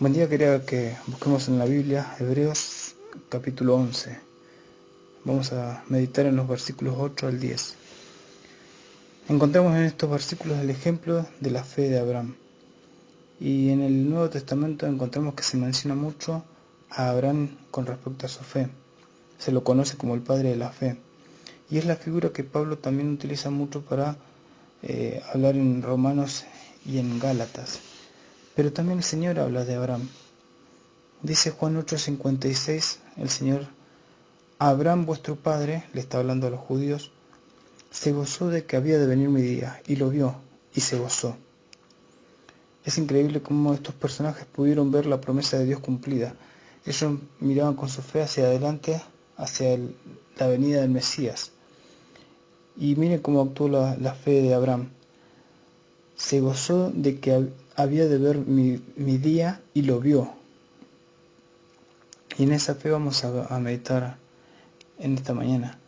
Buen día, quería que busquemos en la Biblia Hebreos capítulo 11. Vamos a meditar en los versículos 8 al 10. Encontramos en estos versículos el ejemplo de la fe de Abraham. Y en el Nuevo Testamento encontramos que se menciona mucho a Abraham con respecto a su fe. Se lo conoce como el padre de la fe. Y es la figura que Pablo también utiliza mucho para hablar en Romanos y en Gálatas. Pero también el Señor habla de Abraham. Dice Juan 8:56, el Señor: Abraham vuestro padre, le está hablando a los judíos, se gozó de que había de venir mi día, y lo vio, y se gozó. Es increíble cómo estos personajes pudieron ver la promesa de Dios cumplida. Ellos miraban con su fe hacia adelante, hacia la venida del Mesías. Y miren cómo actuó la fe de Abraham. Se gozó de que había de ver mi día, y lo vio. Y en esa fe vamos a meditar en esta mañana.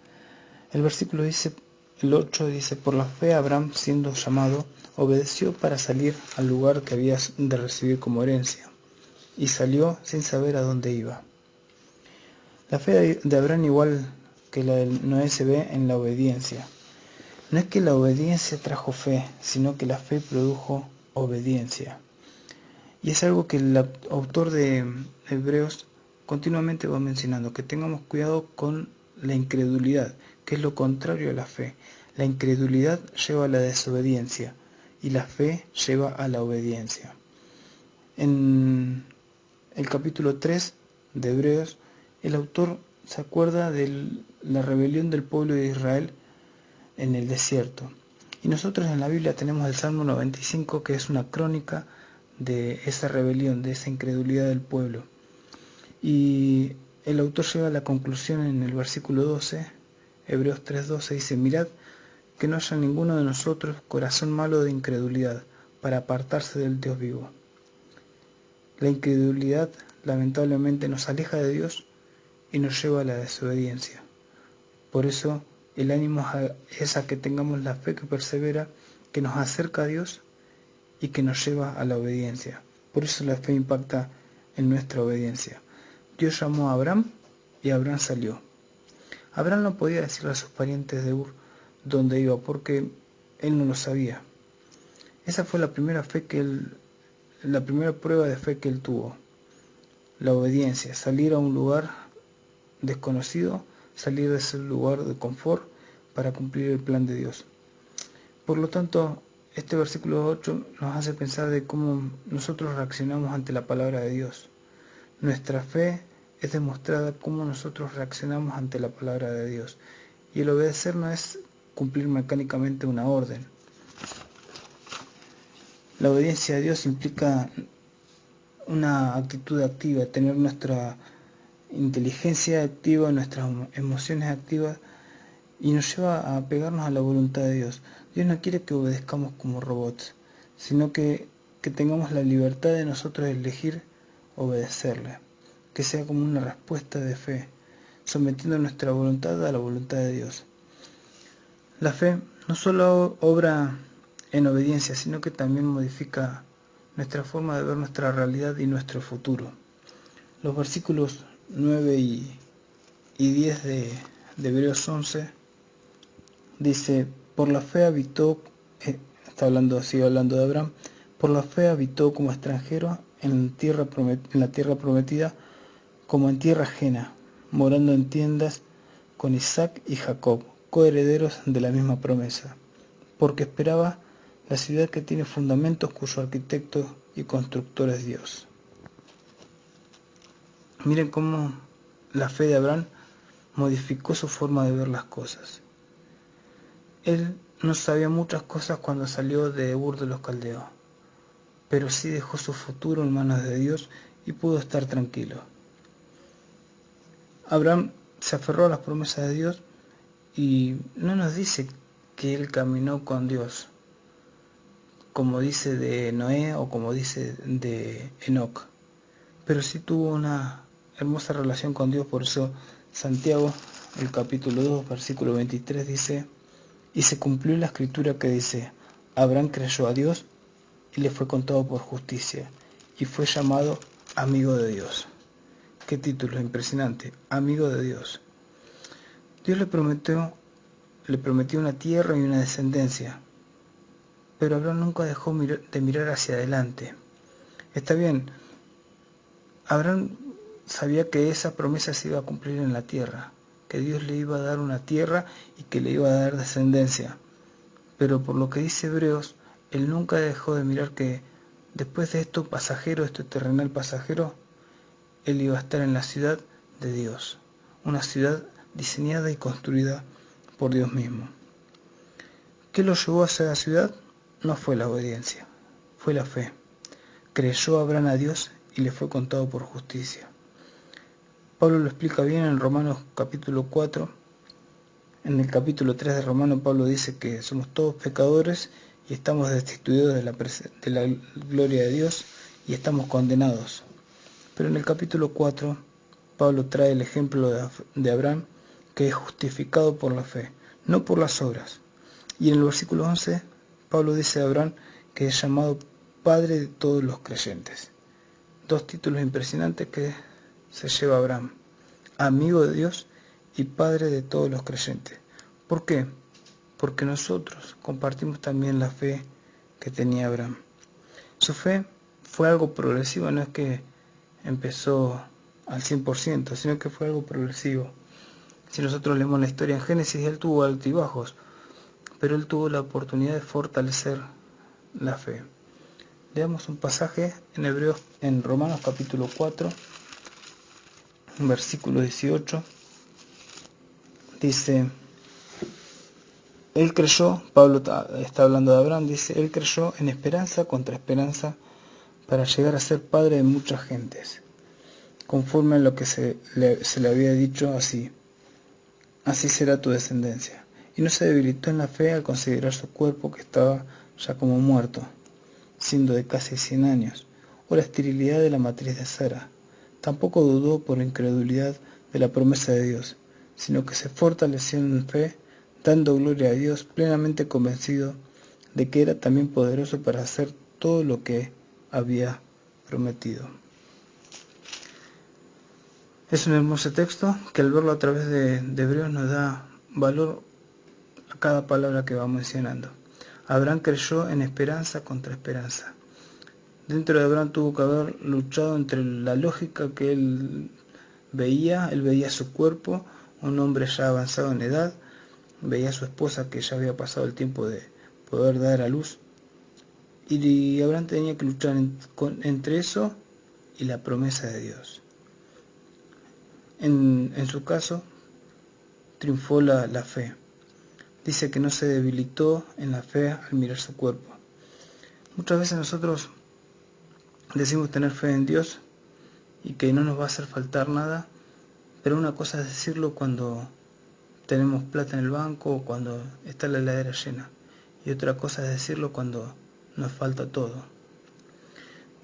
El versículo dice, el 8 dice: por la fe Abraham, siendo llamado, obedeció para salir al lugar que había de recibir como herencia, y salió sin saber a dónde iba. La fe de Abraham, igual que la de Noé, se ve en la obediencia. No es que la obediencia trajo fe, sino que la fe produjo obediencia. Y es algo que el autor de Hebreos continuamente va mencionando, que tengamos cuidado con la incredulidad, que es lo contrario a la fe. La incredulidad lleva a la desobediencia y la fe lleva a la obediencia. En el capítulo 3 de Hebreos, el autor se acuerda de la rebelión del pueblo de Israel en el desierto. Y nosotros en la Biblia tenemos el Salmo 95, que es una crónica de esa rebelión, de esa incredulidad del pueblo. Y el autor llega a la conclusión en el versículo 12, Hebreos 3:12, dice: mirad que no haya ninguno de nosotros corazón malo de incredulidad, para apartarse del Dios vivo. La incredulidad lamentablemente nos aleja de Dios y nos lleva a la desobediencia. Por eso el ánimo es a que tengamos la fe que persevera, que nos acerca a Dios y que nos lleva a la obediencia. Por eso la fe impacta en nuestra obediencia. Dios llamó a Abraham y Abraham salió. Abraham no podía decirle a sus parientes de Ur dónde iba, porque él no lo sabía. Esa fue la primera prueba de fe que él tuvo. La obediencia, salir a un lugar desconocido, salir de ese lugar de confort para cumplir el plan de Dios. Por lo tanto, este versículo 8 nos hace pensar de cómo nosotros reaccionamos ante la palabra de Dios. Nuestra fe es demostrada cómo nosotros reaccionamos ante la palabra de Dios. Y el obedecer no es cumplir mecánicamente una orden. La obediencia a Dios implica una actitud activa, tener nuestra inteligencia activa, nuestras emociones activas, y nos lleva a apegarnos a la voluntad de Dios. Dios no quiere que obedezcamos como robots, sino que tengamos la libertad de nosotros elegir obedecerle, que sea como una respuesta de fe, sometiendo nuestra voluntad a la voluntad de Dios. La fe no solo obra en obediencia, sino que también modifica nuestra forma de ver nuestra realidad y nuestro futuro. Los versículos 9 y 10 de Hebreos 11 dice: por la fe habitó, sigue hablando de Abraham, por la fe habitó como extranjero en la tierra prometida, como en tierra ajena, morando en tiendas con Isaac y Jacob, coherederos de la misma promesa, porque esperaba la ciudad que tiene fundamentos, cuyo arquitecto y constructor es Dios. Miren cómo la fe de Abraham modificó su forma de ver las cosas. Él no sabía muchas cosas cuando salió de Ur de los Caldeos, pero sí dejó su futuro en manos de Dios y pudo estar tranquilo. Abraham se aferró a las promesas de Dios y no nos dice que él caminó con Dios, como dice de Noé o como dice de Enoc, pero sí tuvo una hermosa relación con Dios. Por eso Santiago, el capítulo 2, versículo 23 dice: y se cumplió la escritura que dice: Abraham creyó a Dios y le fue contado por justicia, y fue llamado amigo de Dios. Qué título impresionante, amigo de Dios. Dios le prometió una tierra y una descendencia, pero Abraham nunca dejó de mirar hacia adelante. Está bien, Abraham sabía que esa promesa se iba a cumplir en la tierra, que Dios le iba a dar una tierra y que le iba a dar descendencia. Pero por lo que dice Hebreos, él nunca dejó de mirar que después de esto pasajero, este terrenal pasajero, él iba a estar en la ciudad de Dios, una ciudad diseñada y construida por Dios mismo. ¿Qué lo llevó a esa ciudad? No fue la obediencia, fue la fe. Creyó Abraham a Dios y le fue contado por justicia. Pablo lo explica bien en Romanos capítulo 4. En el capítulo 3 de Romanos, Pablo dice que somos todos pecadores y estamos destituidos de la gloria de Dios y estamos condenados. Pero en el capítulo 4, Pablo trae el ejemplo de Abraham, que es justificado por la fe, no por las obras. Y en el versículo 11, Pablo dice de Abraham que es llamado Padre de todos los creyentes. Dos títulos impresionantes que se lleva Abraham: amigo de Dios y Padre de todos los creyentes. ¿Por qué? Porque nosotros compartimos también la fe que tenía Abraham. Su fe fue algo progresivo, no es que empezó al 100%, sino que fue algo progresivo. Si nosotros leemos la historia en Génesis, él tuvo altibajos, pero él tuvo la oportunidad de fortalecer la fe. Leamos un pasaje en Romanos capítulo 4, versículo 18. Dice, él creyó, Pablo está hablando de Abraham, dice, él creyó en esperanza contra esperanza para llegar a ser padre de muchas gentes, conforme a lo que se le había dicho, así será tu descendencia. Y no se debilitó en la fe al considerar su cuerpo, que estaba ya como muerto, siendo de casi 100 años, o la esterilidad de la matriz de Sara. Tampoco dudó por incredulidad de la promesa de Dios, sino que se fortaleció en fe, dando gloria a Dios, plenamente convencido de que era también poderoso para hacer todo lo que había prometido. Es un hermoso texto que al verlo a través de Hebreos nos da valor a cada palabra que va mencionando. Abraham creyó en esperanza contra esperanza. Dentro de Abraham tuvo que haber luchado entre la lógica que él veía su cuerpo, un hombre ya avanzado en edad, veía a su esposa que ya había pasado el tiempo de poder dar a luz, y Abraham tenía que luchar entre eso y la promesa de Dios. En su caso, triunfó la fe. Dice que no se debilitó en la fe al mirar su cuerpo. Muchas veces nosotros decimos tener fe en Dios y que no nos va a hacer faltar nada, pero una cosa es decirlo cuando tenemos plata en el banco o cuando está la heladera llena, y otra cosa es decirlo cuando nos falta todo.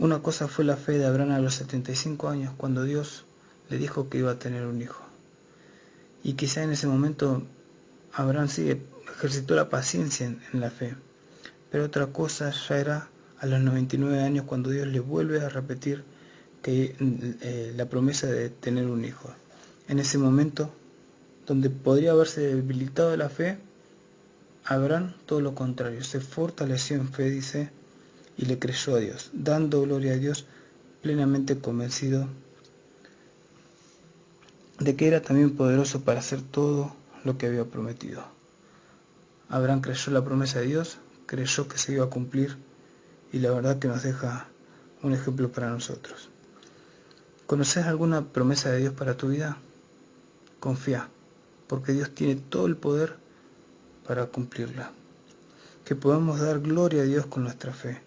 Una cosa fue la fe de Abraham a los 75 años, cuando Dios le dijo que iba a tener un hijo. Y quizá en ese momento Abraham ejercitó la paciencia en la fe. Pero otra cosa ya era a los 99 años, cuando Dios le vuelve a repetir la promesa de tener un hijo. En ese momento, donde podría haberse debilitado la fe, Abraham todo lo contrario, se fortaleció en fe, dice, y le creyó a Dios, dando gloria a Dios, plenamente convencido de que era también poderoso para hacer todo lo que había prometido. Abraham creyó la promesa de Dios, creyó que se iba a cumplir, y la verdad que nos deja un ejemplo para nosotros. ¿Conoces alguna promesa de Dios para tu vida? Confía, porque Dios tiene todo el poder para cumplirla. Que podamos dar gloria a Dios con nuestra fe,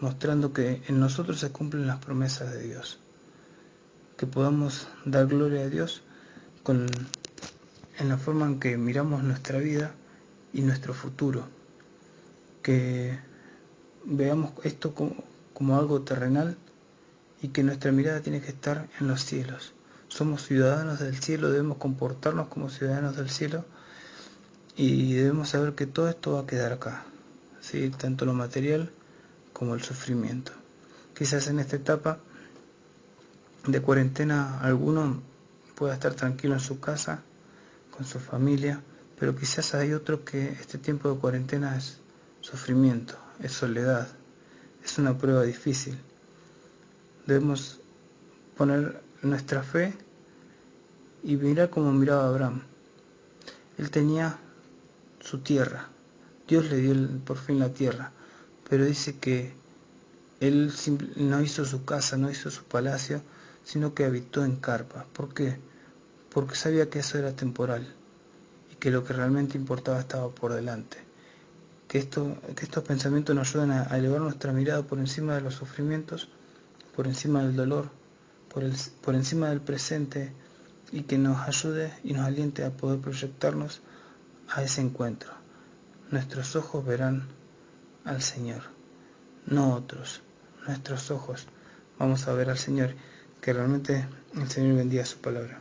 mostrando que en nosotros se cumplen las promesas de Dios. Que podamos dar gloria a Dios en la forma en que miramos nuestra vida y nuestro futuro. Que veamos esto como algo terrenal y que nuestra mirada tiene que estar en los cielos. Somos ciudadanos del cielo, debemos comportarnos como ciudadanos del cielo y debemos saber que todo esto va a quedar acá, ¿sí? Tanto lo material como el sufrimiento. Quizás en esta etapa de cuarentena alguno pueda estar tranquilo en su casa, con su familia, pero quizás hay otro que este tiempo de cuarentena es sufrimiento, es soledad, es una prueba difícil. Debemos poner nuestra fe y mirar como miraba Abraham. Él tenía su tierra, Dios le dio por fin la tierra, pero dice que él no hizo su casa, no hizo su palacio, sino que habitó en carpa. ¿Por qué? Porque sabía que eso era temporal y que lo que realmente importaba estaba por delante. Que estos pensamientos nos ayuden a elevar nuestra mirada por encima de los sufrimientos, por encima del dolor, por encima del presente, y que nos ayude y nos aliente a poder proyectarnos a ese encuentro. Nuestros ojos verán al Señor, no otros. Nuestros ojos vamos a ver al Señor, que realmente el Señor bendiga su palabra.